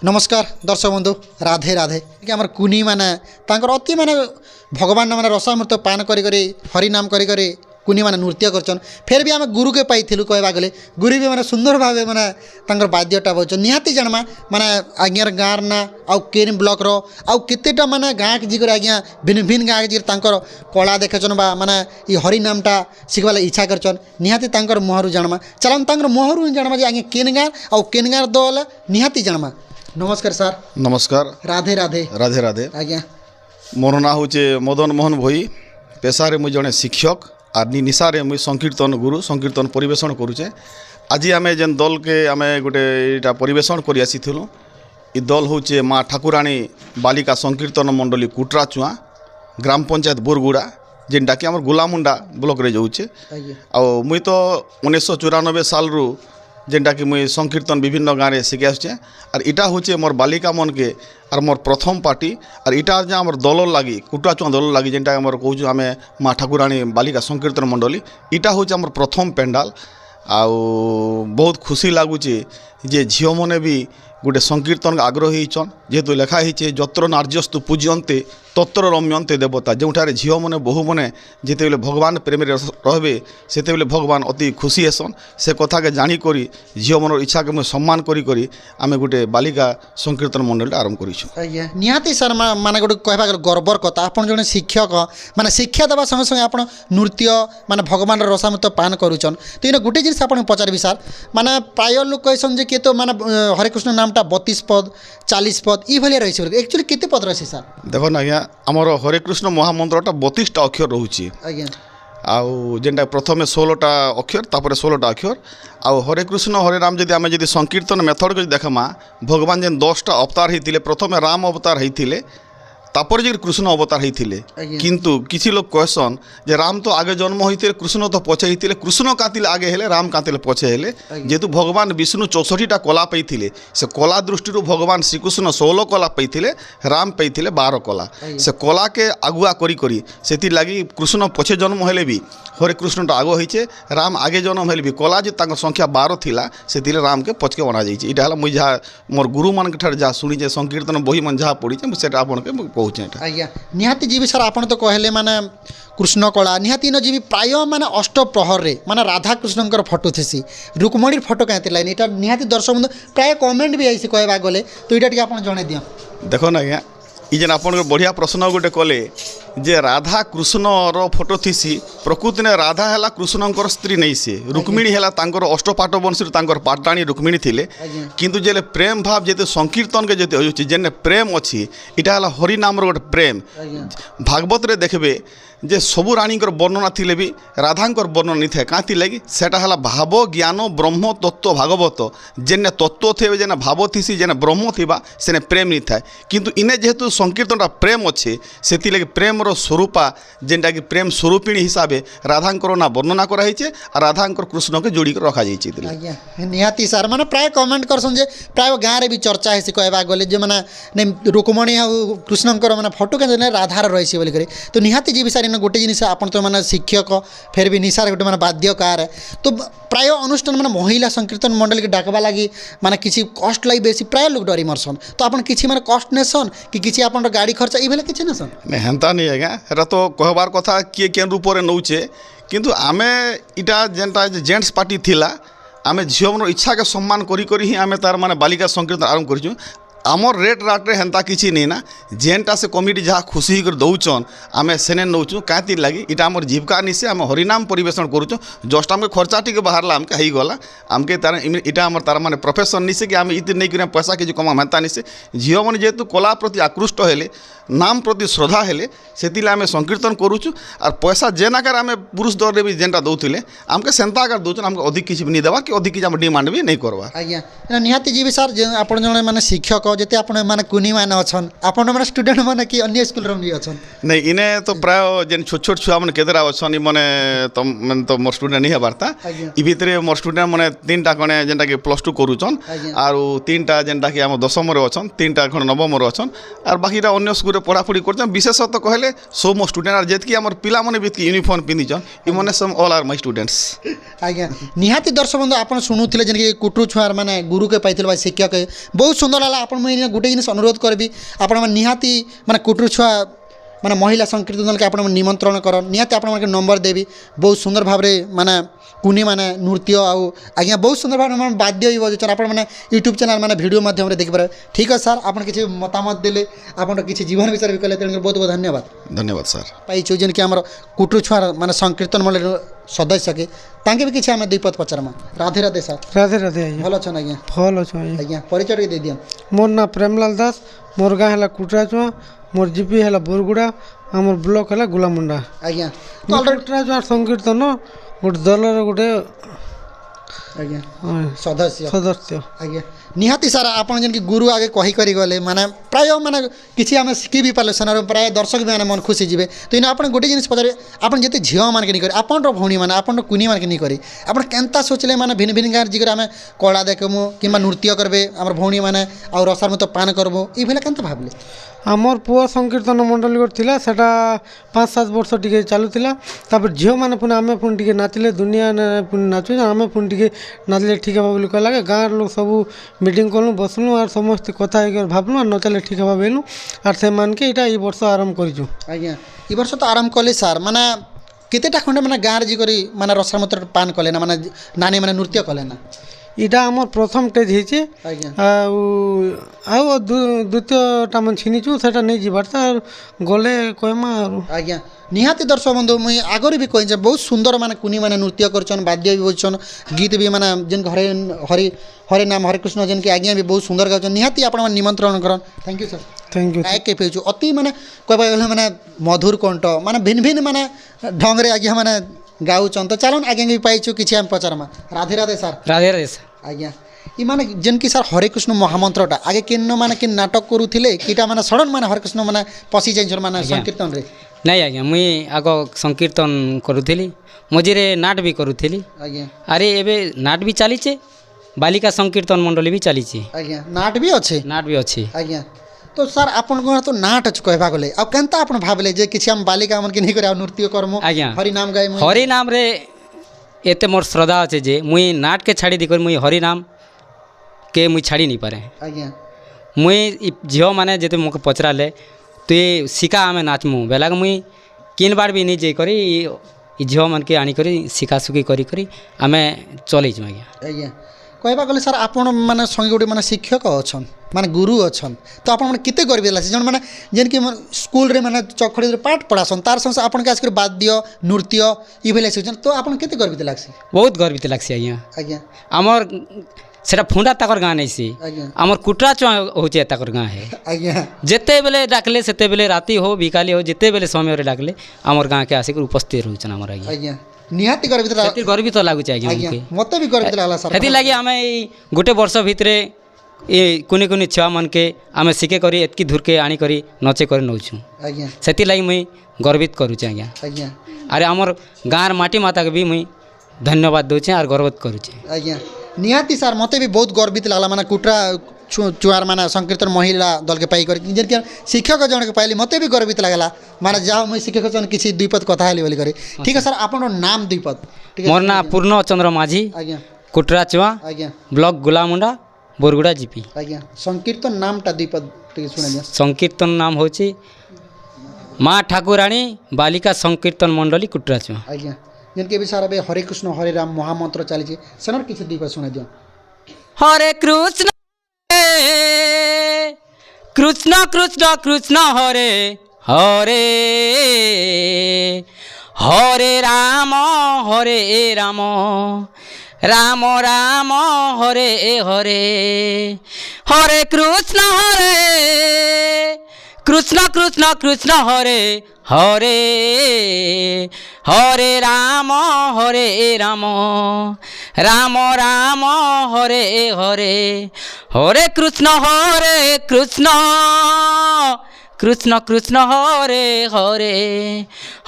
नमस्कार दर्शक बंधु राधे राधे कि आमर कुनी माने तांकर अति माने भगवान माने रसामृत पान करी करी हरिनाम करी करी कुनी माने नृत्य करछन फिर भी आम गुरु के पाइथिलु कहबा गले गुरु भी माने सुंदर भावे माने तांकर वाद्यटा बजन निहाती जनमा माने आज्ञार गाँर ना आउ केन ब्लॉक रो आउ केतेटा माने गाँ के जिगर आज्ञा भिन्न भिन्न गाँ के जिगर तांकर कला देखछन बा माने ई हरिनामटा सिखबाला इच्छा करछन निहाती तांकर मोहरु जनमा चलन तांकर मोहरु जनमा जे आज्ञा केन गाँ आउ केन गाँ दल निहाती जनमा नमस्कार सर नमस्कार राधे राधे राधे राधे आज्ञा मोर ना हूँ मदन मोहन भोई पेशारे मुझे जड़े शिक्षक आर निशारे मुझे संकीर्तन गुरु संकीर्तन परिवेशन करुचे आज आम जेन दल के आम गोटे यहाँ परिवेशन कर आसीलु इ दल हूँ माँ ठाकुराणी बालिका संकीर्तन मंडली कुटरा चुआ ग्राम पंचायत बोरगुड़ा जेनटा कि आम गुलामुंडा ब्लॉक रे जाऊे मुई तो 1994 साल जेनटा कि मुई संकीर्तन विभिन्न गाँव में शिखे आसुचे और इटा हूँ मोर बालिका मन के और मोर प्रथम पार्टी और इटा जो आम दल लगी कुटुआ चुआ दल लगी जेनटा आम कहूँ आम माँ ठाकुराणी बालिका संकीर्तन मंडली इटा हूँ आम प्रथम पेंडाल आउ बहुत खुशी लगुच जे झील मैंने भी गोटे संकीर्तन आग्रही होन जेहेतु लिखाही जत्र नार्यस्तु पूज्यन्ते तत्र रम्यन्ते देवता जोठार झील मैंने बहु मैंने जिते भगवान प्रेम रे से भगवान अति खुशी हेसन से कथा के जाणिक झील मन इच्छा के सम्मान करी आम गोटे बालिका संकीर्तन मंडल आरंभ कर निहाती सर माने गोटे कहबा गर्वर कथा आपन जने शिक्षक माने शिक्षा देवा संगे संगे आपन नृत्य माने भगवान रसामृत पान करूछन तो इन गोटे जिनिस आपन पचारबी सर माने प्राय लोक कहसन जे के तो माने हरे कृष्ण नामटा 32 पद 40 पद ई भलिया रहिछ एक्चुअली केते पद रहिछ सर देखो ना आज्ञा आमर हरे कृष्ण महामंत्रटा 32टा अक्षर रोचे आज्ञा आउ जेनटा प्रथमे 16टा अक्षर तापर 16टा अक्षर आउ हरे कृष्ण हरे राम जदि आम जदि संकीर्तन मेथड को देखमा भगवान जेन 10टा अवतार होते प्रथमे राम अवतार होते तापर जे कृष्ण अवतार होते किंतु किसी लोग कहसन जे राम तो आगे जन्म होते कृष्ण तो पछे होते कृष्ण कातिले आगे हेले राम कातिले पछे हेले जेहेतु भगवान विष्णु 64टा कला पाइथिले से कला दृष्टि भगवान श्रीकृष्ण 16 कला पाइथिले राम पाइथिले 12 कला से कला के आगुआ करी करी सेति लागि कृष्ण पछे जन्म हेले भी हरे कृष्ण तो आगो होइछे राम आगे जन्म हेले भी कला जे तांकर संख्या 12 थिला सेतिले राम के पछके बना जाइछे इटा हला मुई जहाँ मोर गुरु मान के ठार जा सुनी जे संकीर्तन बही मन जहाँ पढ़ी छे सेटा आपन के कहूँ आज्ञा निहाती जीवी सर आपन तो कहले माने कृष्ण कला निहाती न जीवी प्राय माने अष्टप्रहर रे माने राधा कृष्णकर फोटो थेसी रुक्मणी फोटो कहते लाइन इटा निहाती दर्शक बंधु प्राय कमेंट भी आइसी कहबा गले तो इटा टिके आपन जणे दियो देखो ना आज्ञा ई जेन आपन बढ़िया प्रश्न गोटे कले जे राधा कृष्णर फोटो थीसी प्रकृति ने राधा है कृष्णकर स्त्री नहीं सी रुक्मिणी है अष्टपाट वंशी पाटाणी रुक्मिणी थिले किंतु जे प्रेम भाव जेते संकीर्तन के जेते होछि जेने प्रेम अच्छी इटा है हरिनाम गोटे प्रेम भागवत रे देखबे जे सबु रानीकर वर्णना थिले भी राधांकर वर्णना नहीं था कहाँ लगी सेटा है भाव ज्ञान ब्रह्म तत्व भागवत जेने तत्व थे जेने भाव थीसी जेने ब्रह्म थिबा सेने प्रेम नहीं था किंतु इने जेहेतु संकीर्तनटा प्रेम अच्छे से प्रेम स्वरूपा जेनटा कि प्रेम स्वरूपिणी हिसाब से राधांकर ना वर्णना कराई और राधांकर कृष्ण के जोड़ी कर रखा जाइए निहाती सार माने प्राय कमेंट करसन जे प्राय गाँव रे भी चर्चा है कहबा गले जे माने रुक्मणी आ कृष्णकर माने फोटो के राधार रही बोली करे तो निहाती जी सार गोटे जिनिस आपन तो माने शिक्षक फिर भी निशार गोटे माने वाद्यकार तो प्राय अनुष्ठान माने महिला संकीर्तन मंडल के डाकबा लगी माने किसी कष्ट लगी बेसी प्राय लोग डरी मरसन तो आपन किसी माने कष्ट नेसन कि किसी आपन गाड़ी खर्चा ई भेले किछि नेसन नहीं हेन्ता नहीं आज्ञा एटा तो कहबार कथा किए केन रूप रे नौचे किंतु आमे इटा जेनटा जेंट्स पार्टी थिला आमे झियो इच्छा के सम्मान करी करी ही आमे तार माने बालिका संकीर्तन आरंभ करिछु आमर रेट राट्रे हेन्ता किसी नहीं ना जेनटा से कमिटी जहाँ खुशी कर दौचन आम सेने नौचु कहीं लगी इटा आम जीविका निशे आम हरिनाम परिवेशन करुचु जस्ट आमके खर्चा टी बाहर आमके होगला आमके तार इटा आम तार माने प्रोफेशन निशे कि आम इतने नहीं कर पैसा किसी कमा हेन्ता निशे झील मैंने जेहेतु कला प्रति आकृष्ट हेले नाम प्रति श्रद्धा हेले से आम संकीर्तन करुचु और पैसा जेन आकार आम पुरुष दर भी जेनटा दौले आमके सेन्ता आकार दौन आमके अधिक किसी नहीं देवा कि अधिक किसी डिमांड भी नहीं करवा आज्ञा निहाती जी सर आप जड़े मैंने शिक्षक जिते आप माने कुनी माने अछन आपन माने स्टूडेंट माने कि अन्य स्कूल रे भी अछन नहीं इने तो प्राय जेन छोट छोट छुआ माने केदरा अछन माने तो मोर स्टूडेंट नहीं हबारता ई भितरे मोर स्टूडेंट माने 3टा कने जेनटा कि +2 करूछन आरो 3टा जेनटा कि हम 10म रे अछन 3टा खन 9म रे अछन और बाकीटा अन्य स्कूल रे ପଢ଼ାପଢ଼ି କରୁଛନ୍ ବିଶେଷତଃ କହିଲେ ସବୁ ମୋ ଷ୍ଟୁଡେଣ୍ଟ ଆର୍ ଯେତିକି ଆମର ପିଲାମାନେ ବି ୟୁନିଫର୍ମ ପିନ୍ଧିଛନ୍ ଇମାନେ ସବୁ ଅଲ୍ ଆର୍ ମାଇ ଷ୍ଟୁଡେଣ୍ଟସ୍। ଆଜ୍ଞା ନିହାତି ଦର୍ଶକ ବନ୍ଧୁ ଆପଣ ଶୁଣୁଥିଲେ ଯେନ୍କି କୁଟୁରୁ ଛୁଆର ମାନେ ଗୁରୁକେ ପାଇଥିଲେ ବା ଶିକ୍ଷକ ବହୁତ ସୁନ୍ଦର ହେଲା। ଆପଣ ମୁଇଁ ଗୋଟେ ଜିନିଷ ଅନୁରୋଧ କରିବି ଆପଣମାନେ ନିହାତି ମାନେ କୁଟୁରୁ ଛୁଆ ମାନେ ମହିଳା ସଂକୀର୍ତ୍ତନ ଦଳକେ ଆପଣ ନିମନ୍ତ୍ରଣ କର ନିହାତି ଆପଣମାନଙ୍କୁ ନମ୍ବର ଦେବି ବହୁତ ସୁନ୍ଦର ଭାବରେ ମାନେ କୁନି ମାନେ ନୃତ୍ୟ ଆଉ ଆଜ୍ଞା ବହୁତ ସୁନ୍ଦର ଭାବରେ ମାନେ ବାଦ୍ୟ ବି ବଜାଉଛନ୍ ଆପଣମାନେ ୟୁଟ୍ୟୁବ୍ ଚ୍ୟାନେଲ୍ ମାନେ ଭିଡ଼ିଓ ମାଧ୍ୟମରେ ଦେଖିପାରିବେ। ଠିକ୍ ଅଛି ସାର୍ ଆପଣ କିଛି ମତାମତ ଦେଲେ ଆପଣ କିଛି ଜୀବନ ବିଷୟରେ ବି କହିଲେ ତେଣୁ ବହୁତ ବହୁତ ଧନ୍ୟବାଦ। ଧନ୍ୟବାଦ ସାର୍। ପାଇଛୁ ଯେନ୍କି ଆମର କୁଟୁରୁ ଛୁଆର ମାନେ ସଂକୀର୍ତ୍ତନ ମଣ୍ଡଳୀର ସଦସ୍ୟକେ ତାଙ୍କେ ବି କିଛି ଆମେ ଦୁଇ ପଦ ପଚାରମା। ରାଧେ ରାଧେ ସାର୍। ରାଧେ ରାଧେ ଆଜ୍ଞା। ଭଲ ଅଛନ୍ ଆଜ୍ଞା? ଭଲ ଅଛୁ ଆଜ୍ଞା। ଆଜ୍ଞା ପରିଚୟ ଟିକେ ଦେଇଦିଅ। ମୋର୍ ନାଁ ପ୍ରେମଲାଲ ଦାସ, ମୋର୍ ଗାଁ ହେଲା କୁଟରାଚୁଆଁ, ମୋର୍ ଜିପି ହେଲା ବୋରଗୁଡ଼ା, ଆମର ବ୍ଲକ୍ ହେଲା ଗୁଲାମୁଣ୍ଡା। ଆଜ୍ଞା ତ ଅଲରେଡ଼ି କୁଟରାଚୁଆଁ ସଂକୀର୍ତ୍ତନ ଗୋଟେ ଦଳର ଗୋଟେ ଆଜ୍ଞା ସଦସ୍ୟ ସଦସ୍ୟ। ଆଜ୍ଞା ନିହାତି ସାର୍ ଆପଣ ଯେମିତି ଗୁରୁ ଆଗେ କହିକରି ଗଲେ ମାନେ ପ୍ରାୟ ମାନେ କିଛି ଆମେ ଶିଖି ବି ପାରିଲେ ସେନାରୁ ପ୍ରାୟ ଦର୍ଶକ ବି ମାନେ ମନ ଖୁସି ଯିବେ। ତ ଏଇନା ଆପଣ ଗୋଟେ ଜିନିଷ ପଚାରିବେ ଆପଣ ଯେତେ ଝିଅମାନକେ ନେଇକରି ଆପଣର ଭଉଣୀମାନେ ଆପଣର କୁନିମାନକେ ନେଇକରି ଆପଣ କେନ୍ତା ସୋଚିଲେ ମାନେ ଭିନ୍ନ ଭିନ୍ନ ଗାଁରେ ଯିକରି ଆମେ କଳା ଦେଖମୁ କିମ୍ବା ନୃତ୍ୟ କରିବେ ଆମର ଭଉଣୀମାନେ ଆଉ ରସାର ମତ ପାନ କରବୁ ଏଇଭଳିଆ କେନ୍ତା ଭାବିଲେ? ଆମର ପୁଅ ସଂକୀର୍ତ୍ତନ ମଣ୍ଡଳୀ ଗୋଟେ ଥିଲା ସେଟା 5-7 ବର୍ଷ ଟିକେ ଚାଲୁଥିଲା। ତାପରେ ଝିଅମାନେ ପୁଣି ଆମେ ପୁଣି ଟିକେ ନାଚିଲେ ଦୁନିଆ ପୁଣି ନାଚୁଛୁ ଆମେ ପୁଣି ଟିକେ ନାଚିଲେ ଠିକ୍ ହେବା ବୋଲି କହିଲାକେ ଗାଁର ଲୋକ ସବୁ ମିଟିଂ କଲୁ ବସଲୁ ଆର୍ ସମସ୍ତେ କଥା ହେଇକି ଭାବଲୁ ଆର୍ ନଚାଲେ ଠିକ୍ ହେବା ବୋଇଲୁ ଆର୍ ସେମାନକେ ଏଇଟା ଏଇ ବର୍ଷ ଆରମ୍ଭ କରିଛୁ। ଆଜ୍ଞା ଏ ବର୍ଷ ତ ଆରମ୍ଭ କଲେ ସାର୍ ମାନେ କେତେଟା ଖଣ୍ଡେ ମାନେ ଗାଁରେ ଯିକରି ମାନେ ରସାର ମତ ପାନ କଲେ ନା ମାନେ ନାନୀ ମାନେ ନୃତ୍ୟ କଲେ ନା? ଏଇଟା ଆମର ପ୍ରଥମ ଷ୍ଟେଜ୍ ହେଇଛି ଆଜ୍ଞା ଆଉ ଦ୍ୱିତୀୟଟା ମାନେ ଛିନିଛୁ ସେଟା ନେଇ ଯିବାର ତ ଗଲେ କହିମା ଆଉ। ଆଜ୍ଞା ନିହାତି ଦର୍ଶକ ବନ୍ଧୁ ମୁଇଁ ଆଗରୁ ବି କହିଛେ ବହୁତ ସୁନ୍ଦର ମାନେ କୁନି ମାନେ ନୃତ୍ୟ କରୁଛନ୍ ବାଦ୍ୟ ବି ବଜୁଛନ୍ ଗୀତ ବି ମାନେ ଯେନ୍ ହରେ ହରି ହରେ ନାମ ହରେ କୃଷ୍ଣ ଯେନ୍କି ଆଜ୍ଞା ବି ବହୁତ ସୁନ୍ଦର ଗାଉଛନ୍ ନିହାତି ଆପଣମାନେ ନିମନ୍ତ୍ରଣ କରନ୍। Thank you sir. Thank you. ଗାୟକ ପାଇଛୁ ଅତି ମାନେ କହିବାକୁ ଗଲେ ମାନେ ମଧୁର କଣ୍ଠ ମାନେ ଭିନ୍ନ ଭିନ୍ନ ମାନେ ଢଙ୍ଗରେ ଆଜ୍ଞା ମାନେ ଗାଉଛନ୍ ତ ଚାଲୁନ୍ ଆଜ୍ଞା ବି ପାଇଛୁ କିଛି ଆମେ ପଚାରମା। ରାଧେ ରାଧେ ସାର୍। ରାଧେ ରାଧେ ସାର୍। ଆଜ୍ଞା ଇ ମାନେ ଯେନ୍କି ସାର୍ ହରେକୃଷ୍ଣ ମହାମନ୍ତ୍ରଟା ଆଗେ କେନ ମାନେ କେନ୍ ନାଟକ କରୁଥିଲେ କିଟା ମାନେ ସଡ଼ନ୍ ମାନେ ହରେକୃଷ୍ଣ ମାନେ ପଶି ଯାଇଛନ୍ ମାନେ ସଂକୀର୍ତ୍ତନରେ? ନାଇଁ ଆଜ୍ଞା ମୁଇଁ ଆଗ ସଂକୀର୍ତ୍ତନ କରୁଥିଲି ମଝିରେ ନାଟ ବି କରୁଥିଲି ଆଜ୍ଞା ଆରେ ଏବେ ନାଟ ବି ଚାଲିଛେ ବାଲିକା ସଂକୀର୍ତ୍ତନ ମଣ୍ଡଳୀ ବି ଚାଲିଛି ଆଜ୍ଞା ନାଟ ବି ଅଛେ ନାଟ ବି ଅଛି। ଆଜ୍ଞା ତ ସାର୍ ଆପଣଙ୍କର ତ ନାଟ ଅଛି କହିବା ଗଲେ ଆଉ କେନ୍ତା ଆପଣ ଭାବିଲେ ଯେ କିଛି ଆମ ବାଲିକା ମାନକେ ନେଇକରି ଆଉ ନୃତ୍ୟ କର୍ମ ଆଜ୍ଞା ହରିନାମ ଗାଇମୁ? ହରି ନାମରେ ଏତେ ମୋର୍ ଶ୍ରଦ୍ଧା ଅଛି ଯେ ମୁଇଁ ନାଟକେ ଛାଡ଼ି ଦେଇକରି ମୁଇଁ ହରି ନାମ କେ ମୁଇଁ ଛାଡ଼ି ନି ପାରେ। ଆଜ୍ଞା ମୁଇଁ ଝିଅମାନେ ଯେତେ ମୋତେ ପଚରାଲେ ତୁଇ ଶିଖା ଆମେ ନାଚମୁ ବେଲାକେ ମୁଇଁ କିନ୍ବାର୍ ବି ନି ଯାଇକରି ଇ ଝିଅମାନକେ ଆଣିକରି ଶିଖାଶୁଖି କରିକରି ଆମେ ଚଲେଇଛୁ ଆଜ୍ଞା। ଆଜ୍ଞା କହିବା ଗଲେ ସାର୍ ଆପଣ ମାନେ ସଙ୍ଗେ ଗୋଟେ ମାନେ ଶିକ୍ଷକ ଅଛନ୍ ମାନେ ଗୁରୁ ଅଛନ୍ ତ ଆପଣ ମାନେ କେତେ ଗର୍ବିତ ଲାଗ୍ସି ଜଣେ ମାନେ ଯେନ୍କି ସ୍କୁଲ୍ରେ ମାନେ ଚଖଡ଼ିରେ ପାଠ ପଢ଼ାସନ୍ ତାର ସଙ୍ଗେ ଆପଣକେ ଆସିକରି ବାଦ୍ୟ ନୃତ୍ୟ ଇଭଳିଆ ଶିଖୁଛନ୍ ତ ଆପଣ କେତେ ଗର୍ବିତ ଲାଗ୍ସି? ବହୁତ ଗର୍ବିତ ଲାଗ୍ସି ଆଜ୍ଞା। ଆଜ୍ଞା ଆମର୍ ସେଟା ଫୁଣ୍ଡା ତାକର ଗାଁ ନାଇଁସି ଆଜ୍ଞା ଆମର୍ କୁଟରାଚୁଆଁ ହଉଛେ ତାକର ଗାଁ ହେ। ଆଜ୍ଞା ଯେତେବେଲେ ଡାକଲେ ସେତେବେଲେ ରାତି ହଉ ବିକାଲି ହଉ ଯେତେବେଲେ ସମୟରେ ଡାକଲେ ଆମର୍ ଗାଁକେ ଆସିକରି ଉପସ୍ଥିତ ରହୁଛନ୍ ଆମର ଆଜ୍ଞା। ଆଜ୍ଞା ନିହାତି ଗର୍ବିତ ସେଥିର୍ ଗର୍ବିତ ଲାଗୁଛେ ଆଜ୍ଞା ଆଜ୍ଞା ଆମକେ। ମତେ ବି ଗର୍ବିତ ଲାଗଲା ସାର୍। ସେଥିର୍ଲାଗି ଆମେ ଏଇ ଗୋଟେ ବର୍ଷ ଭିତରେ ଏ କୁନି କୁନି ଛୁଆମାନକେ ଆମେ ଶିଖେ କରି ଏତ୍କି ଦୂରକେ ଆଣିକରି ନଚେ କରି ନଉଛୁଁ ଆଜ୍ଞା ସେଥିର୍ଲାଗି ମୁଇଁ ଗର୍ବିତ କରୁଛେ ଆଜ୍ଞା। ଆଜ୍ଞା ଆରେ ଆମର୍ ଗାଁର ମାଟି ମାତାକେ ବି ମୁଇଁ ଧନ୍ୟବାଦ ଦଉଛେ ଆର୍ ଗର୍ବିତ କରୁଛେ। ଆଜ୍ଞା ନିହାତି ସାର୍ ମତେ ବି ବହୁତ ଗର୍ବିତ ଲାଗଲା ମାନେ କୁଟରା ଚୁଆର ମାନେ ସଂକୀର୍ତ୍ତନ ମହିଳା ଦଲକେ ପାଇକରି ଯେନ୍କି ଶିକ୍ଷକ ଜଣକେ ପାଇଲି ମତେ ବି ଗର୍ବିତ ଲାଗଲା ମାନେ ଯାହା ମୁଇଁ ଶିକ୍ଷକ ଜଣ କିଛି ଦୁଇ ପଦ କଥା ହେଲି ବୋଲି କରି। ଠିକ୍ ଅଛି ସାର୍ ଆପଣଙ୍କର ନାମ ଦୁଇ ପଦ ଟିକେ ମୋର୍ ନାଁ ପୂର୍ଣ୍ଣ ଚନ୍ଦ୍ର ମାଝୀ ଆଜ୍ଞା କୁଟରାଚୁଆଁ ଆଜ୍ଞା ବ୍ଲକ୍ ଗୁଲାମୁଣ୍ଡା ବୋରଗୁଡ଼ା ଜିପି। ଆଜ୍ଞା ସଂକୀର୍ତ୍ତନ ନାମଟା ଦୁଇ ପଦ ଟିକେ ଶୁଣାଇଦିଅ। ସଂକୀର୍ତ୍ତନ ନାମ ହେଉଛି ମା ଠାକୁରାଣୀ ବାଲିକା ସଂକୀର୍ତ୍ତନ ମଣ୍ଡଳୀ କୁଟରାଚୁଆଁ। ଆଜ୍ଞା ଯେନ୍କି ଏବେ ସାର୍ ଏବେ ହରେ କୃଷ୍ଣ ହରେ ରାମ ମହାମନ୍ତ୍ର ଚାଲିଛି ସେନର କିଛି ଦୁଇ ପଦ ଶୁଣାଇ ଦିଅ। হরে কৃষ্ণ কৃষ্ণ কৃষ্ণ কৃষ্ণ হরে হরে হরে রাম রাম রাম রাম হরে হরে হরে কৃষ্ণ কৃষ্ণ কৃষ্ণ কৃষ্ণ হরে হরে হরে রাম রাম রাম রাম হরে হরে হরে কৃষ্ণ कृष्ण कृष्ण हरे हरे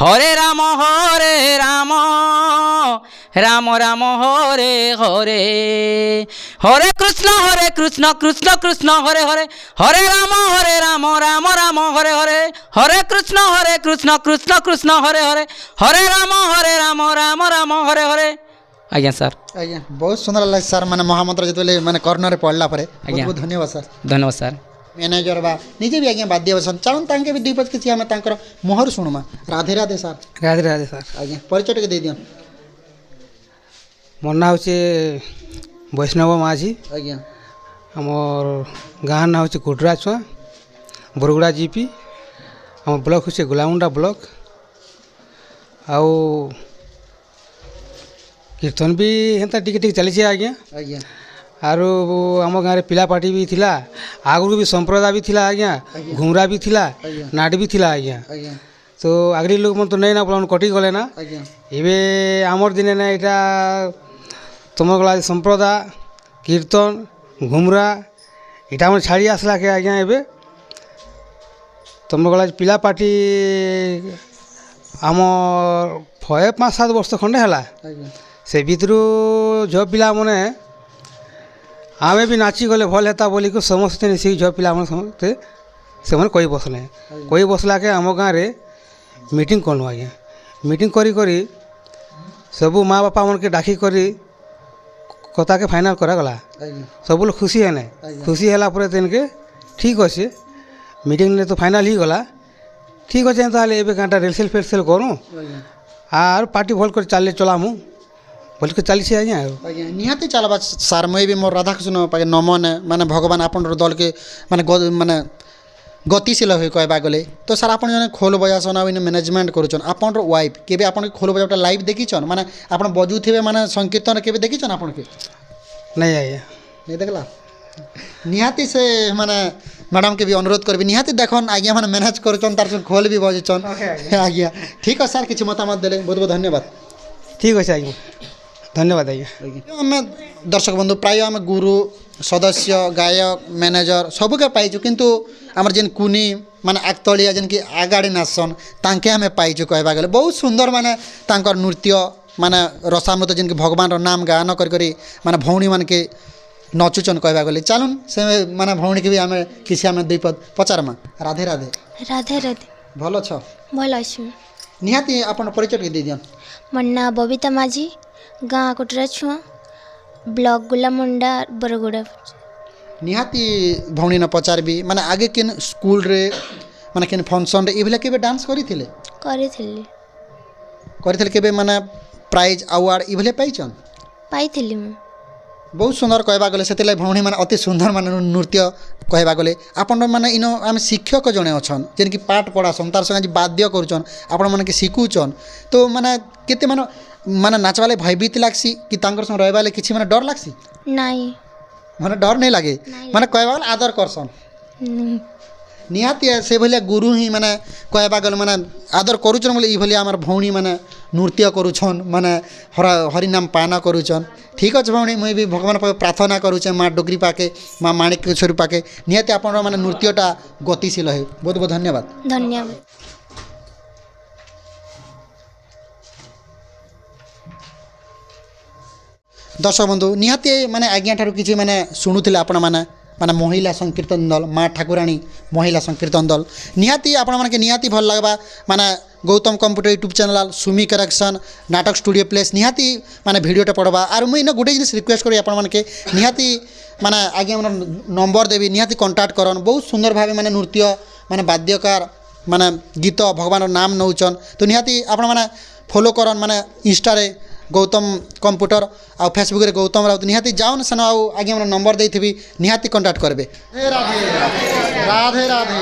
हरे राम राम राम हरे हरे हरे कृष्ण कृष्ण कृष्ण हरे हरे हरे राम राम हरे हरे हरे कृष्ण कृष्ण कृष्ण हरे राम राम हरे हरे आज्ञा सर आज्ञा बहुत सुंदर लगे सर मैंने महामंत्र जो मैंने कर्णर पढ़ला पर आज्ञा। बहुत धन्यवाद सर धन्यवाद सर मैनेजर बा निजे भी आज्ञा बाध्य बसन चाहूँ तांके भी दुई पद किसी आम तांकर मुहर शुणुमा राधे राधे सर राधे राधे सार आज्ञा परिचय टिके दे दियन मोर ना हूँ वैष्णव माझी आज्ञा आमर गाँ ना हूँ कुटरा छुआ बरगुड़ा जीपी आम ब्लॉक हूँ गुलामुंडा ब्लॉक आउ कीर्तन भी हेन्ता टिके टिके चली आज्ञा आज्ञा आरो आम गाँव पिला पार्टी भी थिला आगु भी संप्रदाय भी थिला आज्ञा घुमरा भी थिला नाट भी थिला आज्ञा आज्ञा तो आगरी लोक मन तो नहीं ना बोला कटि गले ना आज्ञा एबे आमर दिने ना यहाँ तुम गला संप्रदाय कीर्तन घुमरा इटा मन छाड़ी आसला के आज्ञा एबे तुम गला पिला पार्टी आम 5-7 वर्ष खंडे है आज्ञा से भितरू झ पिला मने आमे भी नाची गले भल हेता बोली को समस्ते मिसिक झ पिला मन समस्ते से मन कही बसला के आम गाँव रे मीटिंग कलु आज्ञा मीटिंग करी करी सबू माँ बापा मन के डाकी करी कथा के फाइनल करा गला आज्ञा सब लोग खुशी है ना खुशी है पर तेन के ठीक अच्छे मीटिंग ने तो फाइनल ही गला ठीक अच्छे ताले एबे कांटा रेलसेल फेलसेल करूँ आर पार्टी भल कर चले चलामु बोल के चली आज्ञा आज्ञा निहाती चलबा सार मैं भी मोर राधाकृष्ण पाके नमन माने भगवान आपन दल के माने गतिशील हुए कहबा गले तो सार आपन जने खोल बजासन आ मैनेजमेंट करूछन आपन वाइफ केबे आपन खोल बजावटा लाइव देखिछन माने आपन बजुथिबे माने संकीर्तन केबे देखिछन आपन के नहीं आज्ञा नहीं देखला निहाती से माने मैडम के भी अनुरोध करबी निहाती देखन आज्ञा माने मैनेज करूछन तार खोल भी बजुछन आज्ञा ठीक है सर किछु मतामत देले बहुत बहुत धन्यवाद ठीक अच्छे आज्ञा धन्यवाद आज्ञा आम दर्शक बंधु प्राय आम गुरु सदस्य गायक मैनेजर सबके पाइचु किंतु आमर जेन कुनी माने आगतलिया जेन कि आगाड़ी नाचसन तांके आम पाइचु कहबा गले बहुत सुंदर माने तांकर नृत्य माने रसामृत जेन कि भगवान नाम गान कर करी माने भौणी मान के नचुचन कहबा गले चलुन से माने भौणी के भी आम किसी आम दुई पद पचारमा राधे राधे राधे राधे भल छ भल अच्छे निहाती आपन परिचय दे दियन मोर ना बबीता माझी गाँ कुटरा छुआ ब्लॉक गुलामुंडा बरगुड़ा निहाती भौणी न पचारबी माने आगे केन स्कूल रे माने केन फंक्शन रे इभला केबे डांस करिथिले करिथिली केबे माने प्राइज अवार्ड इभले पाइछन पाइथिली मु बहुत सुंदर कहबा गले सेतेले भौणी माने अति सुंदर माने नृत्य कहबा गले आपन माने इनो आम शिक्षक जणे अछन जेन कि पाठ पढ़ासन तार संगे वाद्य करूछन आपन माने के सिखुछन तो माने केते माने नाचवाले भयभीत लागसी कि तांकर संग रहबाले किछि माने डर लागसी नहीं माने डर नहीं लागे माने कहबा गले आदर करसन निहाती से भलिया गुरु ही माने कहबा गले माने आदर करूछन बोले ई भलिया हमर भौणी माने नृत्य करूछन माने हरि नाम पाना करूछन ठीक अछि भौणी मुई भी भगवान पाके प्रार्थना करूछे माँ डोगरी पाके माँ माणिक स्वरूप पाके निहाती आपन माने नृत्यटा गतिशील है बहुत बहुत धन्यवाद धन्यवाद दर्शक बंधु निहाती माने आज्ञा ठारू किछि माने शुणुथिले आपण माने माने महिला संकीर्तन दल माँ ठाकुराणी महिला संकीर्तन दल निहाती आपण माने के निहाती भल लागबा माने गौतम कंप्यूटर यूट्यूब चैनल सुमी करेक्शन नाटक स्टूडियो प्लेस निहाती माने वीडियोटा पढ़वा आर मुई न गोटे जिनिस रिक्वेस्ट करी आपण माने के निहाती माने आज्ञा मन नंबर देवी निहाती कांटेक्ट करन बहुत सुंदर भाबे माने नृत्य माने वाद्यकार माने गीत भगवान नाम नौचन तो निहाती आपण माने फॉलो करन माने इंस्टा रे गौतम कंप्यूटर आ फेसबुक रे गौतम राउत निहाती जाउन सन आउ आगे मन नंबर देथिबी निहाती कांटेक्ट करबे राधे राधे राधे